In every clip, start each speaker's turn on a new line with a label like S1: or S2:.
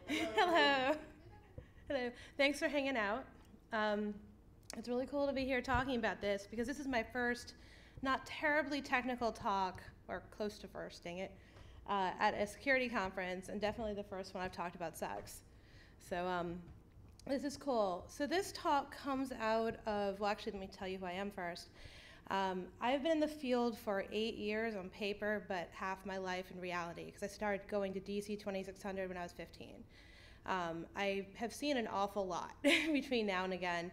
S1: Hello. Hello. Thanks for hanging out. It's really cool to be here talking about this because this is my first not terribly technical talk, or close to first, dang it, at a security conference, and definitely the first one I've talked about sex. So this is cool. So this talk comes out of, well, actually, let me tell you who I am first. I've been in the field for 8 years on paper, but half my life in reality, because I started going to DC 2600 when I was 15. I have seen an awful lot between now and again,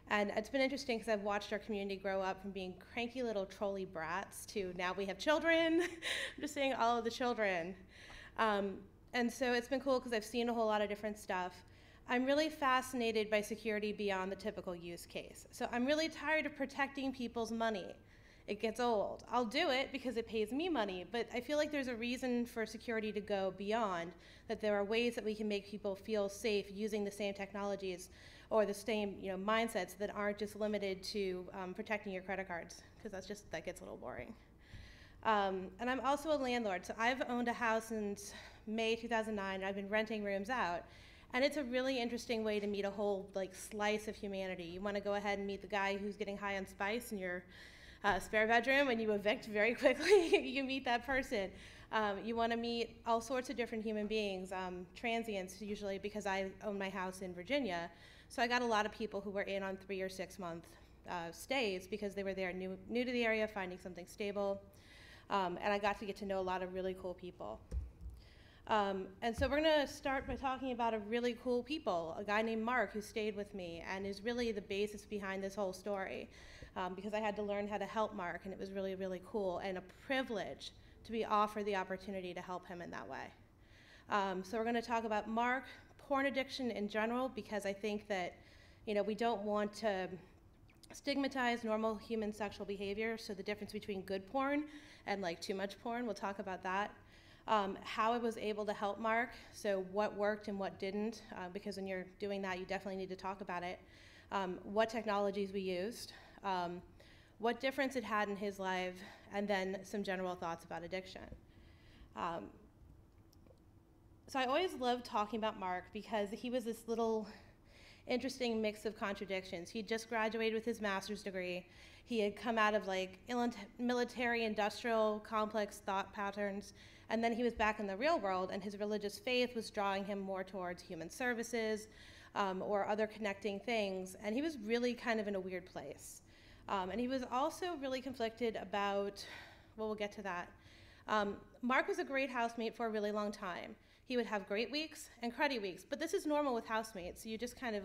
S1: and it's been interesting because I've watched our community grow up from being cranky little trolley brats to now we have children. I'm just seeing all of the children. And so it's been cool because I've seen a whole lot of different stuff. I'm really fascinated by security beyond the typical use case. So I'm really tired of protecting people's money. It gets old. I'll do it because it pays me money, but I feel like there's a reason for security to go beyond, that there are ways that we can make people feel safe using the same technologies or the same mindsets that aren't just limited to protecting your credit cards, because that gets a little boring. And I'm also a landlord, so I've owned a house since May 2009, and I've been renting rooms out. And it's a really interesting way to meet a whole slice of humanity. You want to go ahead and meet the guy who's getting high on spice in your spare bedroom and you evict very quickly. You can meet that person. You want to meet all sorts of different human beings, transients usually, because I own my house in Virginia. So I got a lot of people who were in on 3 or 6 month stays because they were there new to the area, finding something stable. And I got to get to know a lot of really cool people. And so we're going to start by talking about a really cool people, a guy named Mark who stayed with me and is really the basis behind this whole story, because I had to learn how to help Mark, and it was really, really cool and a privilege to be offered the opportunity to help him in that way. So we're going to talk about Mark, porn addiction in general, because I think that we don't want to stigmatize normal human sexual behavior, so the difference between good porn and too much porn, we'll talk about that. How I was able to help Mark, so what worked and what didn't, because when you're doing that, you definitely need to talk about it. What technologies we used, what difference it had in his life, and then some general thoughts about addiction. So I always loved talking about Mark because he was this little interesting mix of contradictions. He just graduated with his master's degree. He had come out of military industrial complex thought patterns, and then he was back in the real world, and his religious faith was drawing him more towards human services or other connecting things, and he was really kind of in a weird place. And he was also really conflicted about, well, we'll get to that. Mark was a great housemate for a really long time. He would have great weeks and cruddy weeks, but this is normal with housemates, so you just kind of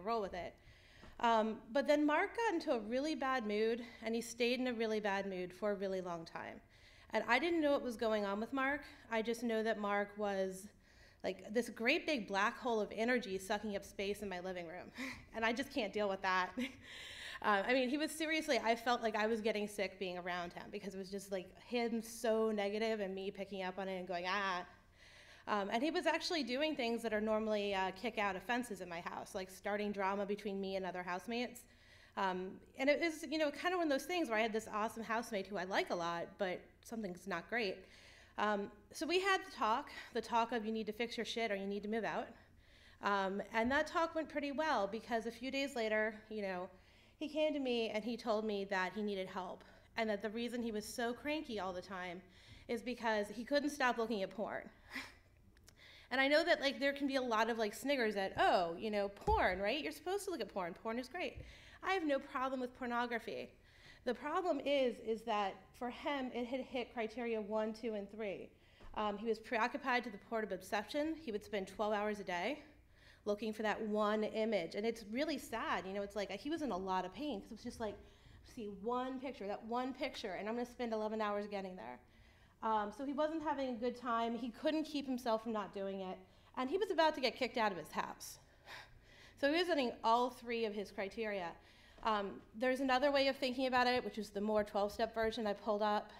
S1: roll with it. But then Mark got into a really bad mood, and he stayed in a really bad mood for a really long time. And I didn't know what was going on with Mark. I just know that Mark was this great big black hole of energy sucking up space in my living room. And I just can't deal with that. I mean, he was seriously, I felt like I was getting sick being around him because it was just him so negative and me picking up on it and going, ah. And he was actually doing things that are normally kick-out offenses in my house, like starting drama between me and other housemates. And it was, kind of one of those things where I had this awesome housemate who I like a lot, but something's not great. So we had the talk of you need to fix your shit or you need to move out. And that talk went pretty well because a few days later, he came to me and he told me that he needed help and that the reason he was so cranky all the time is because he couldn't stop looking at porn. And I know that there can be a lot of sniggers at, oh, porn, right? You're supposed to look at porn. Porn is great. I have no problem with pornography. The problem is that for him, it had hit criteria 1, 2, and 3. He was preoccupied to the point of obsession. He would spend 12 hours a day looking for that one image. And it's really sad. It's he was in a lot of pain because it was just see one picture, that one picture, and I'm going to spend 11 hours getting there. So he wasn't having a good time. He couldn't keep himself from not doing it. And he was about to get kicked out of his house. So he was hitting all 3 of his criteria. There's another way of thinking about it, which is the more 12-step version I pulled up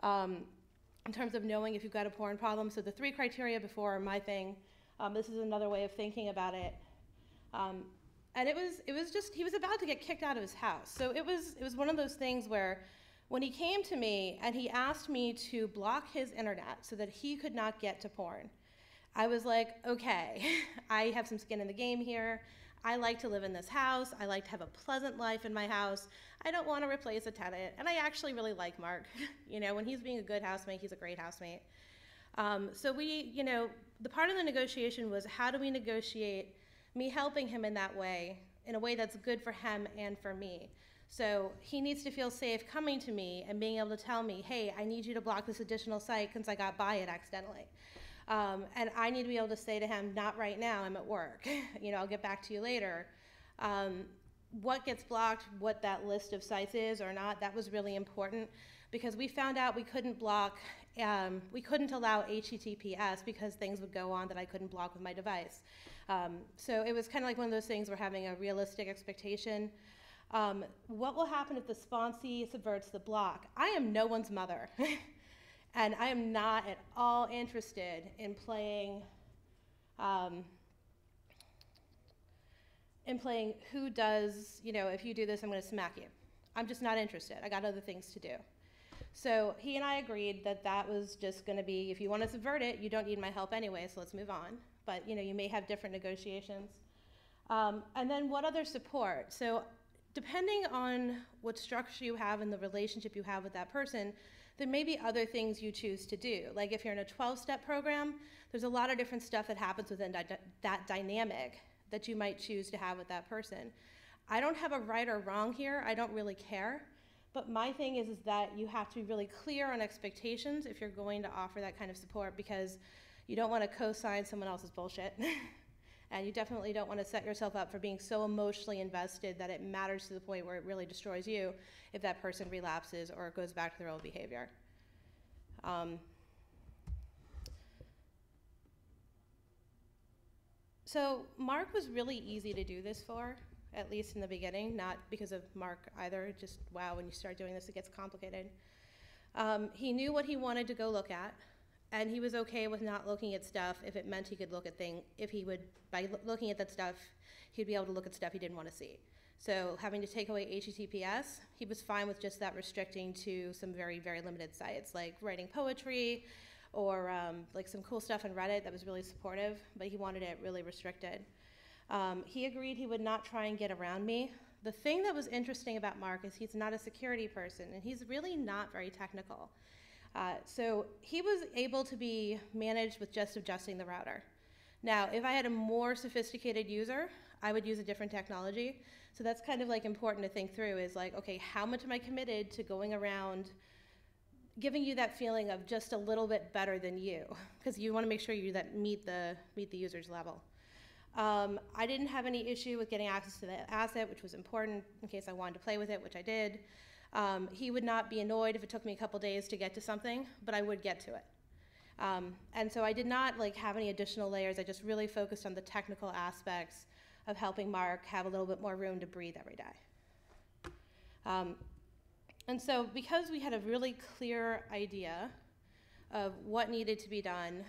S1: in terms of knowing if you've got a porn problem. So the 3 criteria before are my thing. This is another way of thinking about it. And it was just, he was about to get kicked out of his house. So it was one of those things where when he came to me and he asked me to block his internet so that he could not get to porn, I was like, okay, I have some skin in the game here. I like to live in this house. I like to have a pleasant life in my house. I don't want to replace a tenant. And I actually really like Mark. You know, when he's being a good housemate, he's a great housemate. So we, you know, the part of the negotiation was how do we negotiate me helping him in that way, in a way that's good for him and for me. So he needs to feel safe coming to me and being able to tell me, hey, I need you to block this additional site because I got by it accidentally. And I need to be able to say to him, not right now, I'm at work. You know, I'll get back to you later. What gets blocked, what that list of sites is or not, that was really important because we found out we couldn't block, we couldn't allow HTTPS because things would go on that I couldn't block with my device. So it was kind of like one of those things where having a realistic expectation. What will happen if the sponsee subverts the block? I am no one's mother. And I am not at all interested in playing who does, you know, if you do this, I'm going to smack you. I'm just not interested. I got other things to do. So he and I agreed that that was just going to be, if you want to subvert it, you don't need my help anyway, so let's move on. But, you know, you may have different negotiations. And then what other support? So depending on what structure you have and the relationship you have with that person, there may be other things you choose to do. Like if you're in a 12-step program, there's a lot of different stuff that happens within that dynamic that you might choose to have with that person. I don't have a right or wrong here. I don't really care. But my thing is that you have to be really clear on expectations if you're going to offer that kind of support because you don't want to co-sign someone else's bullshit. And you definitely don't want to set yourself up for being so emotionally invested that it matters to the point where it really destroys you if that person relapses or goes back to their old behavior. So Mark was really easy to do this for, at least in the beginning, not because of Mark either, just wow, when you start doing this, it gets complicated. He knew what he wanted to go look at. And he was okay with not looking at stuff if it meant he could look at things, if he would, by looking at that stuff, he'd be able to look at stuff he didn't want to see. So having to take away HTTPS, he was fine with just that restricting to some very, very limited sites, like writing poetry or like some cool stuff on Reddit that was really supportive, but he wanted it really restricted. He agreed he would not try and get around me. The thing that was interesting about Mark is he's not a security person, and he's really not very technical. So he was able to be managed with just adjusting the router. Now, if I had a more sophisticated user, I would use a different technology. So that's kind of like important to think through is like, okay, how much am I committed to going around giving you that feeling of just a little bit better than you? Because you want to make sure you meet the user's level. I didn't have any issue with getting access to the asset, which was important in case I wanted to play with it, which I did. He would not be annoyed if it took me a couple days to get to something, but I would get to it. And so I did not have any additional layers. I just really focused on the technical aspects of helping Mark have a little bit more room to breathe every day. And so because we had a really clear idea of what needed to be done,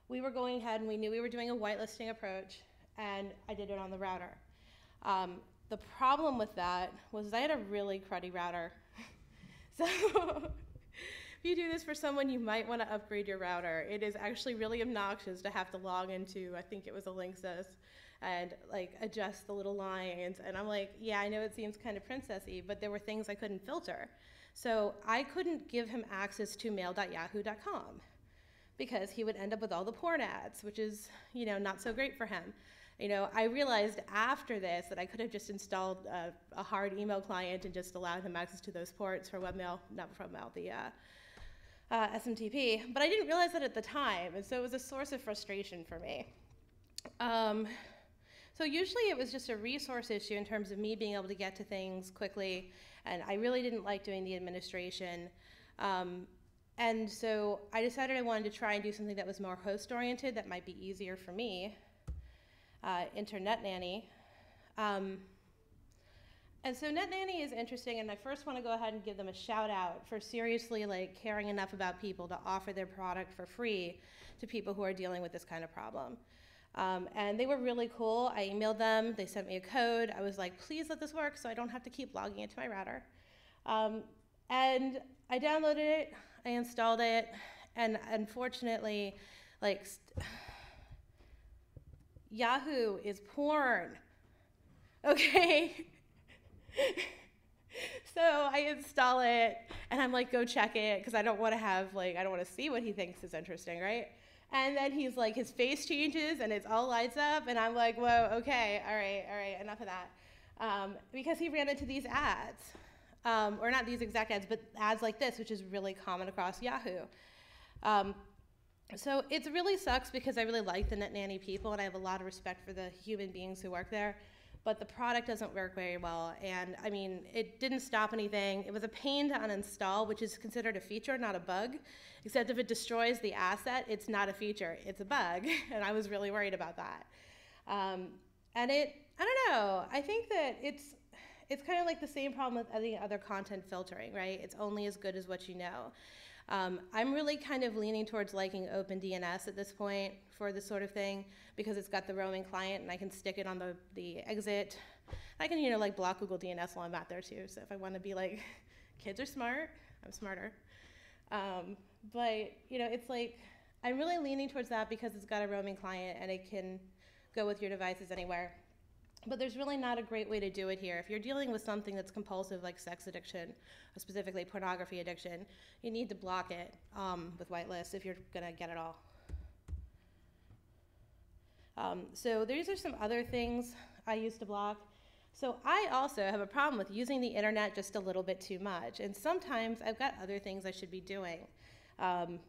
S1: we were going ahead and we knew we were doing a whitelisting approach, and I did it on the router. The problem with that was I had a really cruddy router. So if you do this for someone, you might want to upgrade your router. It is actually really obnoxious to have to log into, I think it was a Linksys, and adjust the little lines. And I'm like, yeah, I know it seems kind of princessy, but there were things I couldn't filter. So I couldn't give him access to mail.yahoo.com because he would end up with all the porn ads, which is, not so great for him. I realized after this that I could have just installed a hard email client and just allowed him access to those ports for webmail, not for webmail, the SMTP. But I didn't realize that at the time, and so it was a source of frustration for me. So usually it was just a resource issue in terms of me being able to get to things quickly, and I really didn't like doing the administration. And so I decided I wanted to try and do something that was more host-oriented, that might be easier for me. Internet Nanny. And so Net Nanny is interesting, and I first want to go ahead and give them a shout out for seriously caring enough about people to offer their product for free to people who are dealing with this kind of problem. And they were really cool. I emailed them, they sent me a code. I was like, please let this work so I don't have to keep logging into my router. And I downloaded it, I installed it, and unfortunately, Like, Yahoo is porn, okay? So I install it, and I'm like, go check it, because I don't want to have, like, I don't want to see what he thinks is interesting, right? And then he's like, his face changes, and it's all lights up, and I'm like, whoa, okay, all right, enough of that. Because he ran into these ads, or not these exact ads, but ads like this, which is really common across Yahoo. So it really sucks, because I really like the Net Nanny people, and I have a lot of respect for the human beings who work there. But the product doesn't work very well, and I mean, it didn't stop anything. It was a pain to uninstall, which is considered a feature, not a bug, except if it destroys the asset, it's not a feature, it's a bug, and I was really worried about that. And I don't know, I think that it's kind of like the same problem with any other content filtering, right? It's only as good as what you know. I'm really kind of leaning towards liking OpenDNS at this point for this sort of thing, because it's got the roaming client, and I can stick it on the exit. I can, like block Google DNS while I'm out there too. So if I want to be like, kids are smart, I'm smarter. But it's like, I'm really leaning towards that because it's got a roaming client and it can go with your devices anywhere. But there's really not a great way to do it here. If you're dealing with something that's compulsive, like sex addiction, or specifically pornography addiction, you need to block it with whitelist if you're gonna get it all. So these are some other things I used to block. So I also have a problem with using the internet just a little bit too much. And sometimes I've got other things I should be doing,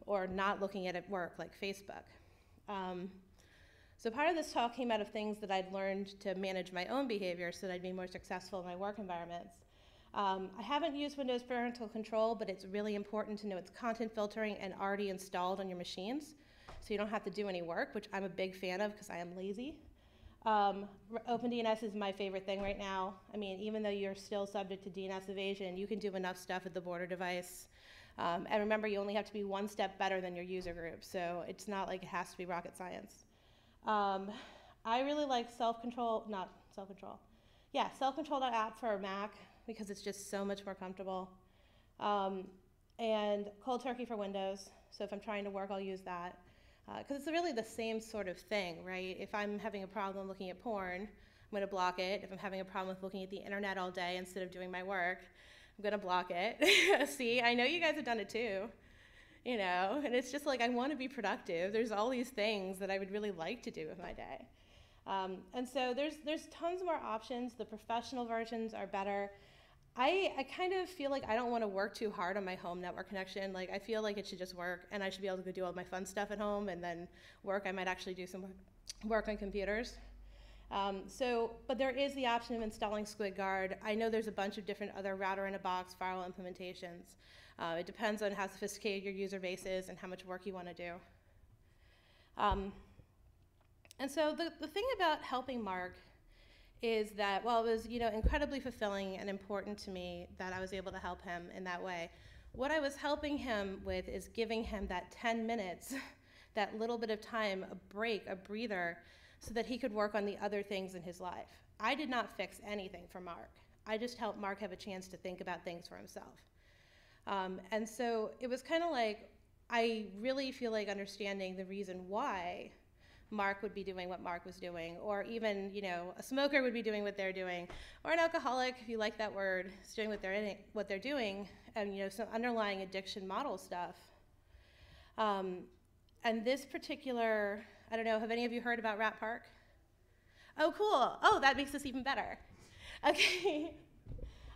S1: or not looking at work, like Facebook. So part of this talk came out of things that I'd learned to manage my own behavior so that I'd be more successful in my work environments. I haven't used Windows Parental Control, but it's really important to know it's content filtering and already installed on your machines, so you don't have to do any work, which I'm a big fan of because I am lazy. OpenDNS is my favorite thing right now. I mean, even though you're still subject to DNS evasion, you can do enough stuff at the border device. And remember, you only have to be one step better than your user group, so it's not like it has to be rocket science. I really like self-control.app for Mac because it's just so much more comfortable. And cold turkey for Windows. So if I'm trying to work, I'll use that. Because it's really the same sort of thing, right? If I'm having a problem looking at porn, I'm going to block it. If I'm having a problem with looking at the internet all day instead of doing my work, I'm going to block it. See, I know you guys have done it too. And it's just like, I want to be productive. There's all these things that I would really like to do with my day. And so there's tons more options. The professional versions are better. I kind of feel like I don't want to work too hard on my home network connection. Like, I feel like it should just work, and I should be able to go do all my fun stuff at home, and then work. I might actually do some work on computers. But there is the option of installing SquidGuard. I know there's a bunch of different other router-in-a-box firewall implementations. It depends on how sophisticated your user base is and how much work you want to do. And so the thing about helping Mark is that, while it was incredibly fulfilling and important to me that I was able to help him in that way, what I was helping him with is giving him that 10 minutes, that little bit of time, a break, a breather, so that he could work on the other things in his life. I did not fix anything for Mark. I just helped Mark have a chance to think about things for himself. And so it was kind of like, I really feel like understanding the reason why Mark would be doing what Mark was doing, or even, a smoker would be doing what they're doing, or an alcoholic, if you like that word, is doing what they're doing, and, some underlying addiction model stuff. And this particular, I don't know, have any of you heard about Rat Park? Oh, cool. Oh, that makes this even better. Okay.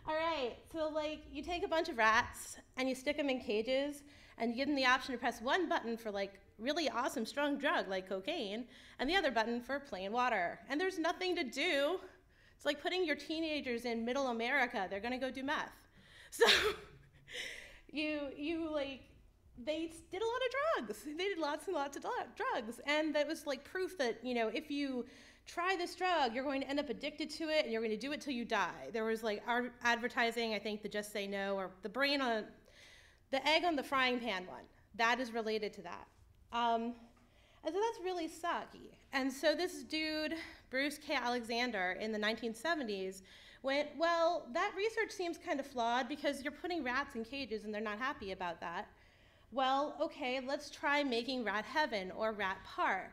S1: All right, so you take a bunch of rats and you stick them in cages and you give them the option to press one button for really awesome strong drug like cocaine and the other button for plain water. And there's nothing to do. It's like putting your teenagers in middle America. They're gonna go do meth. So they did a lot of drugs. They did lots and lots of drugs. And that was proof that, if you try this drug, you're going to end up addicted to it, and you're going to do it till you die. There was our advertising, I think, the Just Say No, or the egg on the frying pan one. That is related to that. And so that's really sucky. And so this dude, Bruce K. Alexander, in the 1970s, went, well, that research seems kind of flawed because you're putting rats in cages and they're not happy about that. Well, okay, let's try making rat heaven or rat park.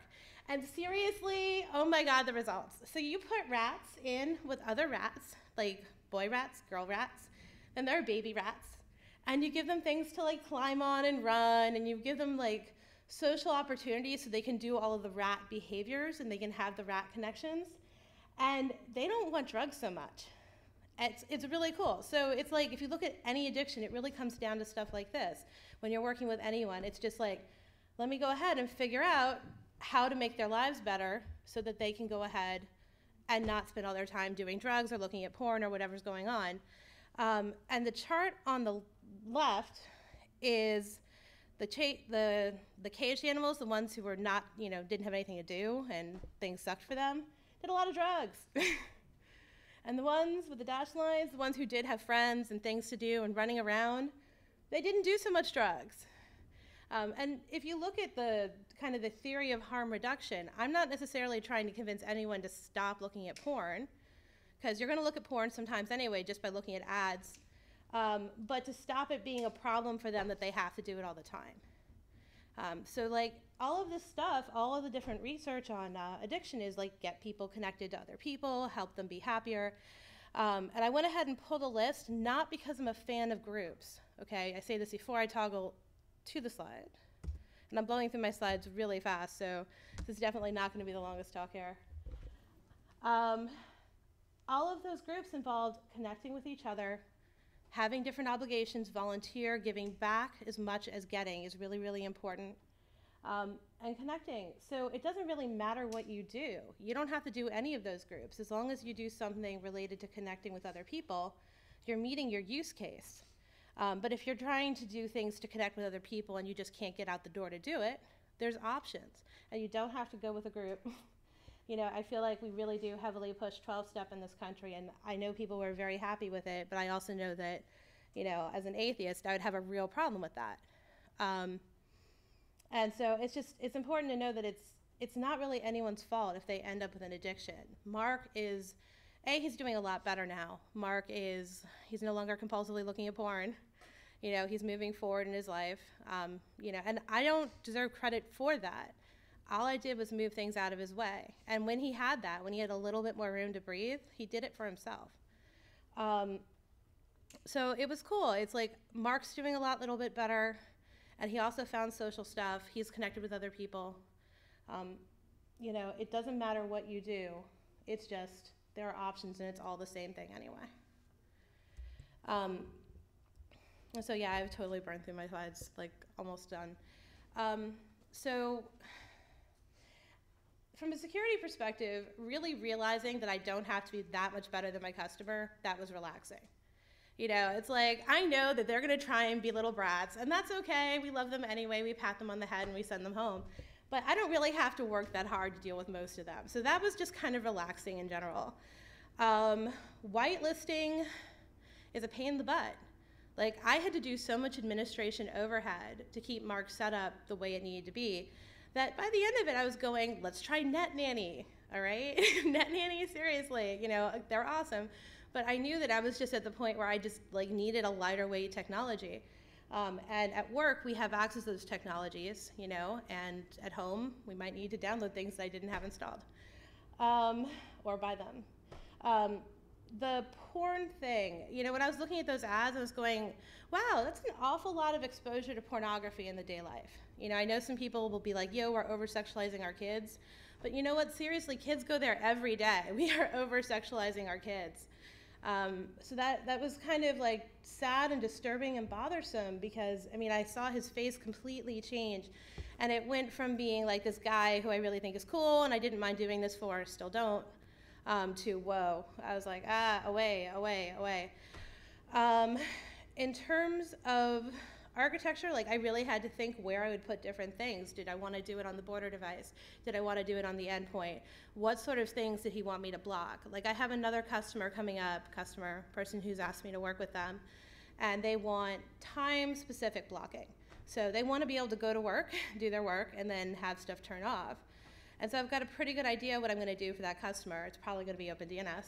S1: And seriously, oh my God, the results. So you put rats in with other rats, like boy rats, girl rats, and there are baby rats. And you give them things to like climb on and run, and you give them like social opportunities so they can do all of the rat behaviors and they can have the rat connections. And they don't want drugs so much. It's really cool. So it's like, if you look at any addiction, it really comes down to stuff like this. When you're working with anyone, it's just like, let me go ahead and figure out how to make their lives better so that they can go ahead and not spend all their time doing drugs or looking at porn or whatever's going on. And the chart on the left is the caged animals, the ones who were not, didn't have anything to do and things sucked for them, did a lot of drugs. And the ones with the dashed lines, the ones who did have friends and things to do and running around, they didn't do so much drugs. And if you look at the kind of the theory of harm reduction, I'm not necessarily trying to convince anyone to stop looking at porn, because you're going to look at porn sometimes anyway just by looking at ads, but to stop it being a problem for them that they have to do it all the time. So like all of this stuff, all of the different research on addiction is like get people connected to other people, help them be happier. And I went ahead and pulled a list, not because I'm a fan of groups, okay? I say this before I toggle to the slide. And I'm blowing through my slides really fast, so this is definitely not going to be the longest talk here. All of those groups involved connecting with each other, having different obligations, volunteer, giving back as much as getting is really, really important. And connecting. So it doesn't really matter what you do. You don't have to do any of those groups. As long as you do something related to connecting with other people, you're meeting your use case. But if you're trying to do things to connect with other people and you just can't get out the door to do it, there's options. And you don't have to go with a group. I feel like we really do heavily push 12-step in this country, and I know people were very happy with it, but I also know that, as an atheist, I would have a real problem with that. And so it's important to know that it's not really anyone's fault if they end up with an addiction. Mark is, he's doing a lot better now. He's no longer compulsively looking at porn. He's moving forward in his life. And I don't deserve credit for that. All I did was move things out of his way. And when he had a little bit more room to breathe, he did it for himself. So it was cool. It's like Mark's doing a little bit better. And he also found social stuff. He's connected with other people. It doesn't matter what you do. It's just there are options, and it's all the same thing anyway. And so, yeah, I've totally burned through my slides, like almost done. So from a security perspective, really realizing that I don't have to be that much better than my customer, that was relaxing. It's like, I know that they're going to try and be little brats, and that's okay. We love them anyway. We pat them on the head and we send them home. But I don't really have to work that hard to deal with most of them. So that was just kind of relaxing in general. Whitelisting is a pain in the butt. Like, I had to do so much administration overhead to keep Mark set up the way it needed to be that by the end of it, I was going, let's try Net Nanny, all right? Net Nanny, seriously, they're awesome. But I knew that I was just at the point where I just needed a lighter weight technology. And at work, we have access to those technologies, and at home, we might need to download things that I didn't have installed, or buy them. The porn thing, when I was looking at those ads, I was going, wow, that's an awful lot of exposure to pornography in the day life. I know some people will be like, yo, we're over-sexualizing our kids. But you know what? Seriously, kids go there every day. We are over-sexualizing our kids. So that was kind of sad and disturbing and bothersome because, I saw his face completely change. And it went from being like this guy who I really think is cool and I didn't mind doing this for, still don't, to whoa. I was like, away. In terms of architecture, I really had to think where I would put different things. Did I want to do it on the border device? Did I want to do it on the endpoint? What sort of things did he want me to block? I have another customer coming up, person who's asked me to work with them, and they want time-specific blocking. So they want to be able to go to work, do their work, and then have stuff turn off. And so I've got a pretty good idea what I'm going to do for that customer. It's probably going to be OpenDNS.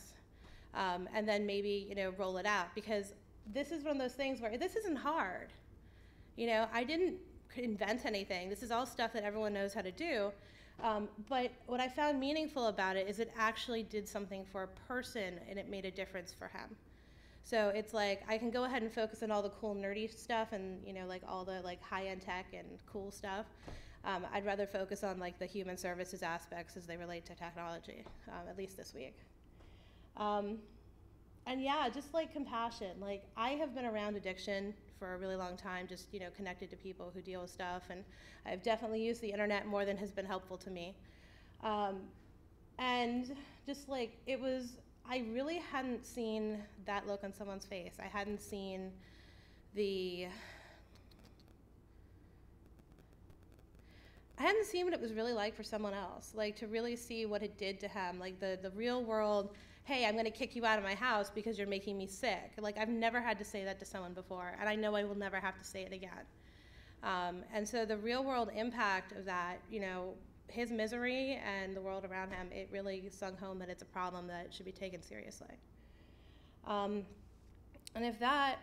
S1: And then maybe, roll it out, because this is one of those things where this isn't hard. I didn't invent anything. This is all stuff that everyone knows how to do. But what I found meaningful about it is it actually did something for a person, and it made a difference for him. So it's like I can go ahead and focus on all the cool nerdy stuff and, you know, like all the like high-end tech and cool stuff. I'd rather focus on like the human services aspects as they relate to technology, at least this week. And yeah, just like compassion. Like I have been around addiction for a really long time, just, you know, connected to people who deal with stuff, and I've definitely used the internet more than has been helpful to me. And just like it was, I really hadn't seen that look on someone's face. I hadn't seen what it was really like for someone else, like to really see what it did to him, like the real world. Hey, I'm going to kick you out of my house because you're making me sick. Like, I've never had to say that to someone before, and I know I will never have to say it again. And so the real world impact of that, you know, his misery and the world around him, it really sung home that it's a problem that should be taken seriously. And if that,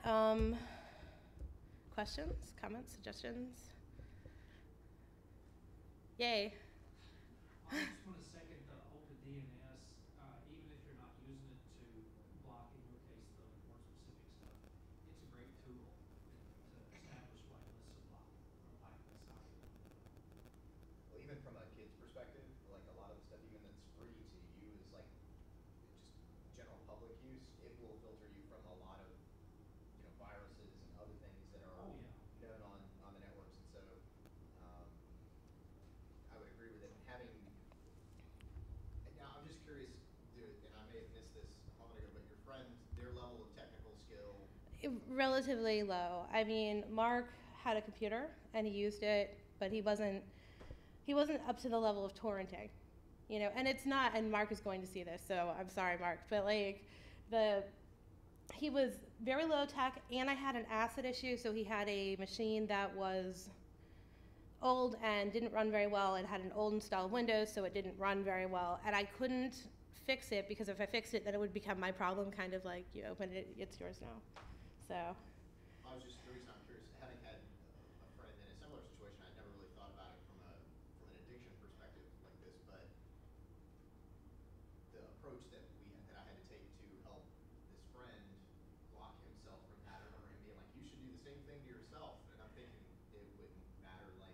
S1: questions, comments, suggestions? Yay.
S2: I just want to second the open DNS, even if you're not using it to block, in your case, the more specific stuff. It's a great tool to establish whitelists of blacklists out there.
S3: Well, even from a kid's perspective, like a lot of the stuff even that's free to use, like just general public use, it will filter you from a lot of, you know, viruses and other things that are known on the networks. And so I would agree with it. Having, now I'm just curious, and I may have missed this a moment ago, but your friends, their level of technical skill?
S1: Relatively low. I mean, Mark had a computer and he used it, but he wasn't up to the level of torrenting, you know. And it's not. And Mark is going to see this, so I'm sorry, Mark. But like, he was very low tech, and I had an acid issue, so he had a machine that was old and didn't run very well. It had an old installed Windows, so it didn't run very well, and I couldn't fix it because if I fixed it, then it would become my problem. Kind of like, you open it, it's yours now. So.
S3: I was just, the reason I'm curious, having had a friend in a similar situation, I'd never really thought about it from an addiction perspective like this, but the approach that I had to take to help this friend block himself from that, I remember him being like, you should do the same thing to yourself, and I'm thinking it wouldn't matter, like,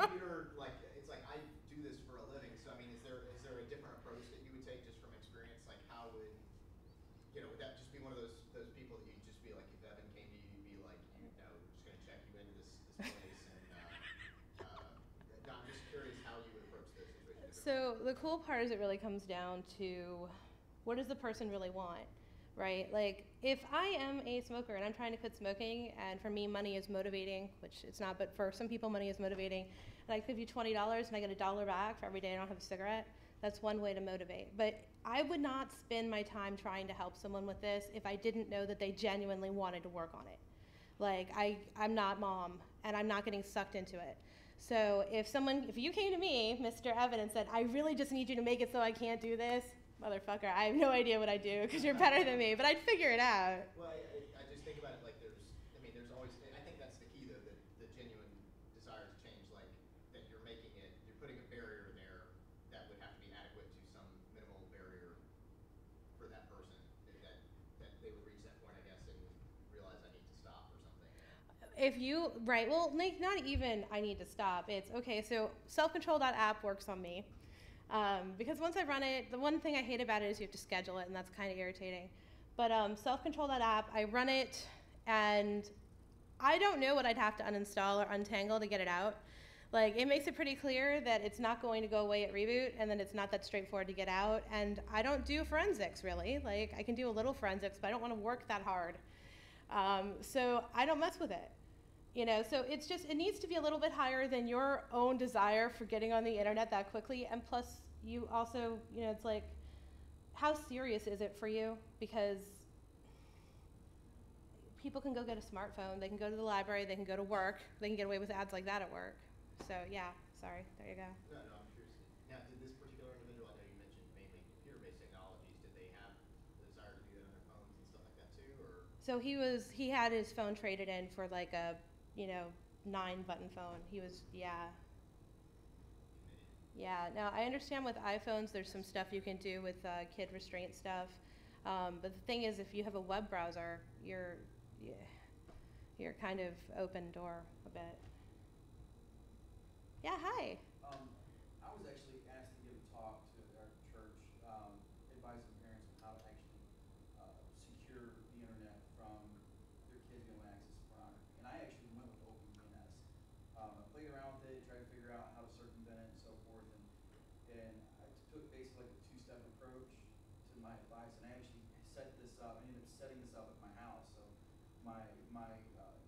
S3: computer, like, it's like I do this for a living, so I mean, is there a different approach that you would take just from experience? Like, how would, you know, would that just be one of those people that you'd just be like, if Evan came to you, you'd be like, you know, we're just going to check you into this place, and no, I'm just curious how you would approach those situations.
S1: So the cool part is it really comes down to what does the person really want, right? Like, if I am a smoker and I'm trying to quit smoking, and for me money is motivating, which it's not, but for some people money is motivating, and I give you $20 and I get $1 back for every day I don't have a cigarette, that's one way to motivate. But I would not spend my time trying to help someone with this if I didn't know that they genuinely wanted to work on it. Like, I'm not mom, and I'm not getting sucked into it. So if you came to me, Mr. Evan, and said, I really just need you to make it so I can't do this, motherfucker, I have no idea what I do because you're better than me, but I'd figure it out.
S3: Well, I just think about it like there's always, and I think that's the key though, the genuine desire to change, like that you're putting a barrier there that would have to be adequate to some minimal barrier for that person, that they would reach that point, I guess, and realize I need to stop or something.
S1: Right, well, not even I need to stop. It's, okay, so selfcontrol.app works on me. Because once I run it, the one thing I hate about it is you have to schedule it, and that's kind of irritating. But selfcontrol.app, I run it, and I don't know what I'd have to uninstall or untangle to get it out. Like, it makes it pretty clear that it's not going to go away at reboot, and then it's not that straightforward to get out. And I don't do forensics, really. Like, I can do a little forensics, but I don't want to work that hard. So I don't mess with it. You know, so it's just, it needs to be a little bit higher than your own desire for getting on the internet that quickly. And plus, you also, you know, it's like, how serious is it for you? Because people can go get a smartphone, they can go to the library, they can go to work, they can get away with ads like that at work. So yeah, sorry, there you go.
S3: No, I'm curious. Now, did this particular individual, I know you mentioned mainly computer-based technologies, did they have the desire to do that on their phones and stuff like that too, or?
S1: So he had his phone traded in for like a, 9-button phone. He was, yeah. Yeah, now I understand with iPhones there's some stuff you can do with kid restraint stuff. But the thing is, if you have a web browser, you're kind of open door a bit. Yeah, hi.
S4: I was actually asked to give a talk to our church, advising parents on how to actually secure the internet from their kids being able to access pornography. And I actually went with OpenDNS. I played around with it, tried to figure out how to circumvent it and so forth. And I took basically like a two-step approach to my advice. And I actually set this up. I ended up setting this up at my house. So my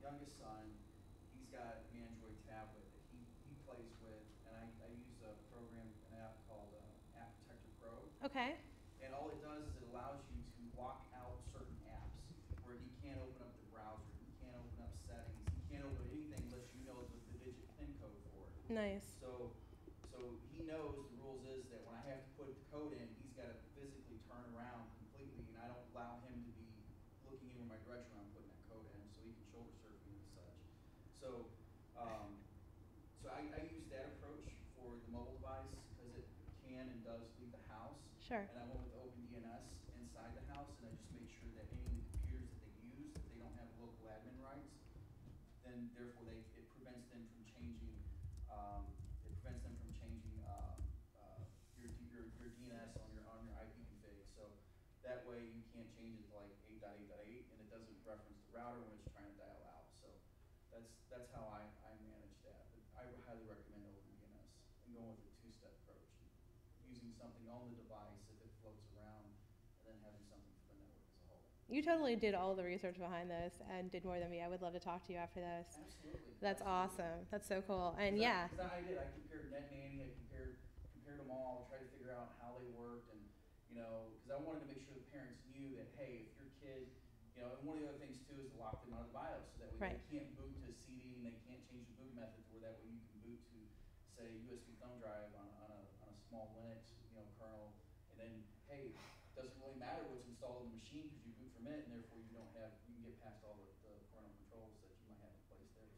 S4: youngest son, he's got an Android tablet that he plays with, and I use a program, an app called App Protector Pro.
S1: Okay.
S4: And all it does is it allows you to lock out certain apps where he can't open up the browser, he can't open up settings, he can't open anything unless you know the digit PIN code for it.
S1: Nice.
S4: So he knows the rules is that when I have to put the code in, he's got to physically turn around completely, and I don't allow him to be looking in my direction when I'm putting that code in, so he can shoulder surf me and such. So I use that approach for the mobile device because it can and does leave the house.
S1: Sure.
S4: And I went with OpenDNS inside the house, and I just make sure that any of the computers that they use, if they don't have local admin rights, then therefore it prevents them from changing your DNS on your IP config. So that way you can't change it to like 8.8.8, and it doesn't reference the router when it's trying to dial out. So that's how I manage that. But I would highly recommend OpenDNS and going with a two-step approach, using something on the device if it floats around, and then having something for the network as a whole.
S1: You totally did all the research behind this and did more than me. I would love to talk to you after this.
S4: Absolutely.
S1: That's awesome. That's so cool. And
S4: I did. I compared NetNanny. I compared them all, tried to figure out how they worked, and because I wanted to make sure the parents knew that, hey, if your kid, and one of the other things too is to lock them out of the BIOS, so that way they can't boot to CD and they can't change the boot method, to where that way you can boot to, say, USB thumb drive on a small Linux, kernel, and then, hey, it doesn't really matter what's installed on the machine because you boot from it, and therefore you can get past all the parental controls that you might have in place there.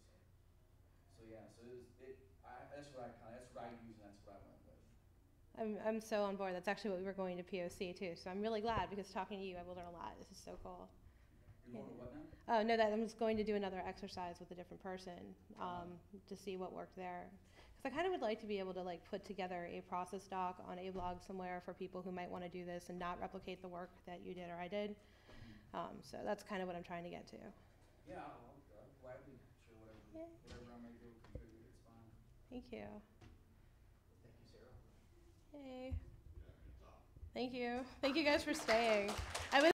S4: So yeah, so that's what I use, and that's what I went with.
S1: I'm so on board. That's actually what we were going to POC too. So I'm really glad, because talking to you, I will learn a lot. This is so cool.
S4: You're going to what now?
S1: Oh, no, that I was going to do another exercise with a different person to see what worked there. Because I kind of would like to be able to put together a process doc on a blog somewhere for people who might want to do this and not replicate the work that you did or I did. So that's kind of what I'm trying to get to.
S4: Yeah, I'll gladly share whatever I may be able to contribute. It's fine.
S1: Thank you.
S3: Thank you, Sarah.
S1: Hey. Thank you. Thank you guys for staying.